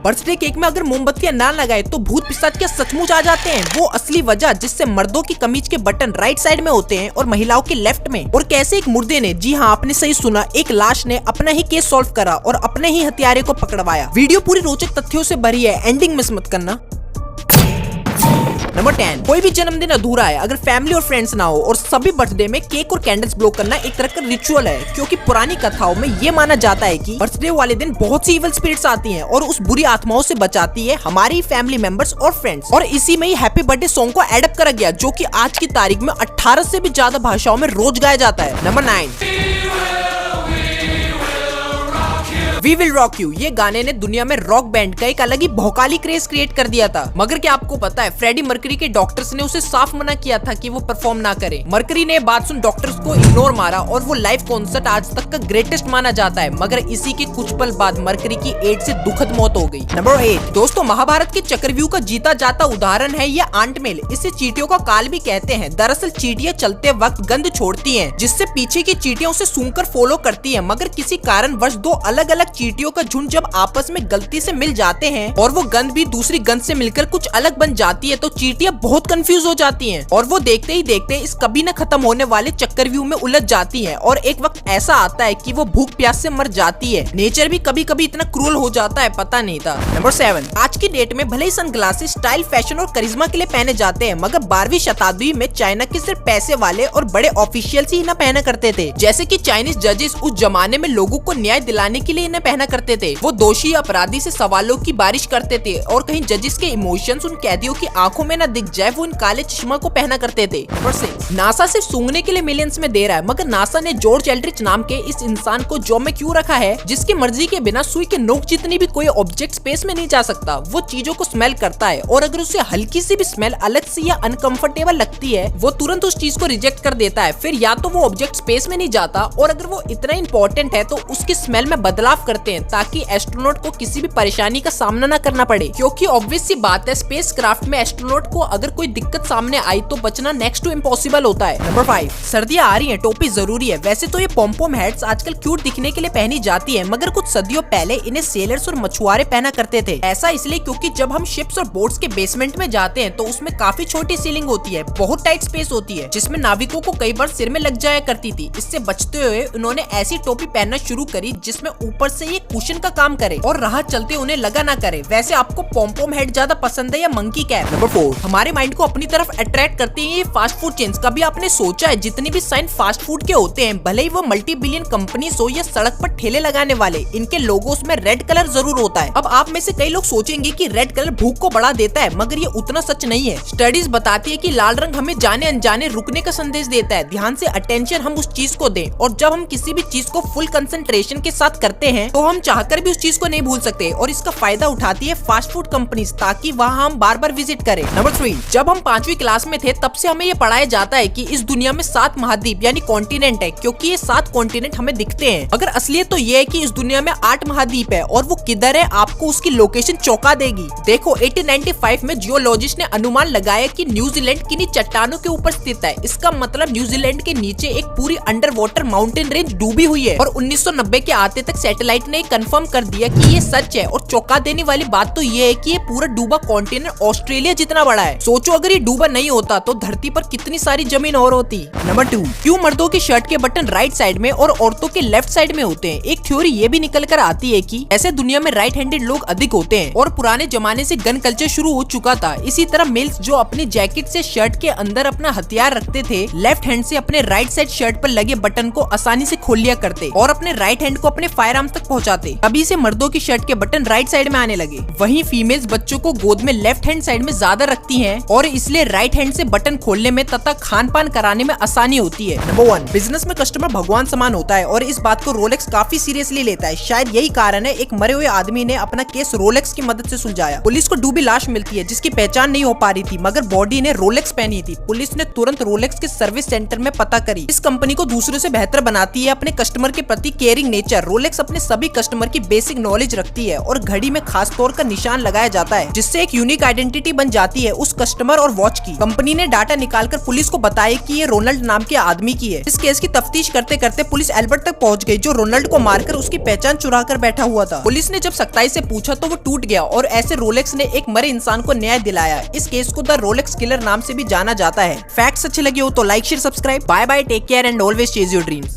Birthday cake में अगर मोमबत्तियां ना लगाए तो भूत पिशाच क्या सचमुच आ जाते हैं? वो असली वजह जिससे मर्दों की कमीज के बटन राइट साइड में होते हैं और महिलाओं के लेफ्ट में। और कैसे एक मुर्दे ने, जी हाँ आपने सही सुना, एक लाश ने अपना ही केस सॉल्व करा और अपने ही हत्यारे को पकड़वाया। वीडियो पूरी रोचक तथ्यों से भरी है, एंडिंग मिस मत करना। नंबर 10, कोई भी जन्मदिन अधूरा है अगर फैमिली और फ्रेंड्स ना हो। और सभी बर्थडे में केक और कैंडल्स ब्लो करना एक तरह का रिचुअल है, क्योंकि पुरानी कथाओं में ये माना जाता है कि बर्थडे वाले दिन बहुत सी इविल स्पिरिट्स आती हैं और उस बुरी आत्माओं से बचाती है हमारी फैमिली मेंबर्स और फ्रेंड्स। और इसी में ही हैप्पी बर्थडे सॉन्ग को एडप्ट करा गया, जो कि आज की तारीख में 18 से भी ज्यादा भाषाओं में रोज गाया जाता है। Number 9, we will rock you. ये गाने ने दुनिया में रॉक बैंड का एक अलग ही भौकाली क्रेज क्रिएट कर दिया था। मगर क्या आपको पता है, फ्रेडी मर्करी के डॉक्टर्स ने उसे साफ मना किया था कि वो परफॉर्म ना करे। मर्करी ने बात सुन डॉक्टर्स को इग्नोर मारा और वो लाइव कॉन्सर्ट आज तक का ग्रेटेस्ट माना जाता है। मगर इसी के कुछ पल बाद मर्करी की एड्स से दुखद मौत हो गई। नंबर 8, दोस्तों महाभारत के चक्रव्यूह का जीता जाता उदाहरण है ये आंट मेल। इसे चींटियों का काल भी कहते हैं। दरअसल चींटियां चलते वक्त गंध छोड़ती हैं, जिससे पीछे की चींटियां उसे सूंघकर फॉलो करती हैं। मगर किसी कारणवश दो अलग अलग चींटियों का झुंड जब आपस में गलती से मिल जाते हैं और वो गंध भी दूसरी गंध से मिलकर कुछ अलग बन जाती है, तो चींटियां बहुत कंफ्यूज हो जाती हैं और वो देखते ही देखते इस कभी न खत्म होने वाले चक्रव्यूह में उलझ जाती हैं। और एक वक्त ऐसा आता है कि वो भूख प्यास से मर जाती है। नेचर भी कभी कभी इतना क्रूर हो जाता है, पता नहीं था। नंबर 7, आज की डेट में भले ही सनग्लासेस स्टाइल, फैशन और करिश्मा के लिए पहने जाते हैं, मगर 12वीं शताब्दी में चाइना के सिर्फ पैसे वाले और बड़े ऑफिशियल ही इन्हें पहना करते थे। जैसे कि चाइनीज जजेस उस जमाने में लोगों को न्याय दिलाने के लिए इन्हें पहना करते थे। वो दोषी अपराधी से सवालों की बारिश करते थे और कहीं जजेस के इमोशंस उन कैदियों की आंखों में न दिख जाए, वो इन काले चश्मा को पहना करते थे। नंबर 6, नासा सिर्फ सूंघने के लिए मिलियंस में दे रहा है, मगर नासा ने जॉर्ज एल्ड्रिच नाम के इस इंसान को जॉब में क्यों रखा है, जिसकी मर्जी के बिना सुई के नोक जितनी भी कोई ऑब्जेक्ट स्पेस में नहीं जा सकता। वो चीजों को स्मेल करता है और अगर उसे हल्की सी भी स्मेल अलग से या अनकंफर्टेबल लगती है, वो तुरंत उस चीज को रिजेक्ट कर देता है। फिर या तो वो ऑब्जेक्ट स्पेस में नहीं जाता, और अगर वो इतना इंपॉर्टेंट है तो उसकी स्मेल में बदलाव करते हैं ताकि एस्ट्रोनॉट को किसी भी परेशानी का सामना न करना पड़े। क्योंकि ऑब्वियस सी बात है, स्पेस क्राफ्ट में एस्ट्रोनॉट को अगर कोई दिक्कत सामने आई तो बचना नेक्स्ट टू इम्पॉसिबल होता है। नंबर 5, सर्दियां आ रही हैं, टोपी जरूरी है। वैसे तो ये पॉम्पोम हेड्स आजकल क्यूट दिखने के लिए पहनी जाती है, मगर कुछ सदियों पहले इन्हें सेलर्स और मछुआरे पहना करते थे। ऐसा इसलिए क्योंकि जब हम शिप्स और बोट्स के बेसमेंट में जाते हैं तो उसमें काफी छोटी सीलिंग होती है, बहुत टाइट स्पेस होती है, जिसमें नाविकों को कई बार सिर में लग जाया करती थी। इससे बचते हुए उन्होंने ऐसी टोपी पहनना शुरू करी जिसमें ऊपर से ये कुशन का काम करे और राह चलते उन्हें लगा ना करे। वैसे आपको पॉम्पोम हेड ज्यादा पसंद है या मंकी कैप? नंबर 4, हमारे माइंड को अपनी तरफ अट्रैक्ट करते हैं ये फास्ट फूड चेन्स। कभी आपने सोचा है जितनी भी साइन फास्ट फूड के होते हैं, भले ही वो मल्टी बिलियन कंपनीज हो या सड़क पर ठेले लगाने वाले, इनके लोगोस में रेड कलर जरूर होता है। अब आप में से कई लोग सोचेंगे कि रेड कलर भूख को बढ़ा देता है, मगर ये उतना सच नहीं है। स्टडीज बताती है कि लाल रंग हमें जाने अनजाने रुकने का संदेश देता है, ध्यान से अटेंशन हम उस चीज को दें। और जब हम किसी भी चीज को फुल कंसंट्रेशन के साथ करते हैं तो हम चाहकर भी उस चीज को नहीं भूल सकते, और इसका फायदा उठाती है फास्ट फूड कंपनीज ताकि वहाँ हम बार बार विजिट करें। नंबर 3, जब हम 5वीं क्लास में थे तब से हमें ये पढ़ाया जाता है कि इस दुनिया में 7 महाद्वीप यानी कॉन्टिनेंट है, क्योंकि ये 7 कॉन्टिनेंट हमें दिखते हैं। मगर असलियत तो ये है कि इस दुनिया में 8 महाद्वीप है, और वो किधर है आपको उसकी लोकेशन चौंका देगी। देखो 1895 में जियोलॉजिस्ट ने अनुमान लगाया कि न्यूजीलैंड किन्हीं चट्टानों के ऊपर स्थित है। इसका मतलब न्यूजीलैंड के नीचे एक पूरी अंडर वाटर माउंटेन रेंज डूबी हुई है। और 1990 के आते तक सैटेलाइट ने कंफर्म कर दिया कि ये सच है। और चौंका देने वाली बात तो ये है कि ये पूरा डूबा कॉन्टिनेंट ऑस्ट्रेलिया जितना बड़ा है। सोचो अगर ये डूबा नहीं होता तो धरती पर कितनी सारी जमीन और होती। नंबर 2, क्यों मर्दों की शर्ट के बटन राइट साइड में और औरतों के लेफ्ट साइड में होते हैं? एक थ्योरी ये भी निकल कर आती है कि ऐसे दुनिया में राइट हैंडेड लोग अधिक होते हैं और पुराने जमाने से गन कल्चर शुरू हो चुका था। इसी तरह मेल्स जो अपनी जैकेट से शर्ट के अंदर अपना हथियार रखते थे, लेफ्ट हैंड से अपने राइट साइड शर्ट पर लगे बटन को आसानी से खोल लिया करते और अपने राइट हैंड को अपने फायर आर्म तक पहुंचाते। तभी से मर्दों की शर्ट के बटन राइट साइड में आने लगे। वहीं फीमेल्स बच्चों को गोद में लेफ्ट हैंड साइड में ज्यादा रखती हैं और इसलिए राइट हैंड से बटन खोलने में तथा खान पान कराने में आसानी होती है। नंबर 1, बिजनेस में कस्टमर भगवान समान होता है और इस बात को रोलेक्स काफी सीरियसली लेता है। शायद यही कारण है एक मरे हुए आदमी ने अपना केस रोलेक्स की मदद से सुलझाया। पुलिस को डूबी लाश मिलती है जिसकी पहचान नहीं हो पा रही थी, मगर बॉडी ने रोलेक्स पहनी थी। पुलिस ने तुरंत रोलेक्स के सर्विस सेंटर में पता करी। इस कंपनी को दूसरों से बेहतर बनाती है अपने कस्टमर के प्रति केयरिंग नेचर। रोलेक्स अपने सभी कस्टमर की बेसिक नॉलेज रखती है और घड़ी में खास तौर का निशान लगाया जाता है, जिससे एक यूनिक आइडेंटिटी बन जाती है उस कस्टमर और वॉच की। कंपनी ने डाटा निकालकर पुलिस को बताया कि ये रोनाल्ड नाम के आदमी की है। इस केस की तफ्तीश करते करते पुलिस एल्बर्ट तक पहुंच गई, जो रोनाल्ड को मारकर उसकी पहचान चुरा कर बैठा हुआ था। पुलिस ने जब सख्ताई से पूछा तो वो टूट गया और ऐसे रोलेक्स ने एक मरे इंसान को न्याय दिलाया। इस केस को द रोलेक्स किलर नाम से भी जाना जाता है। फैक्ट्स अच्छे लगे हो तो like share subscribe. Bye bye, take care and always chase your dreams.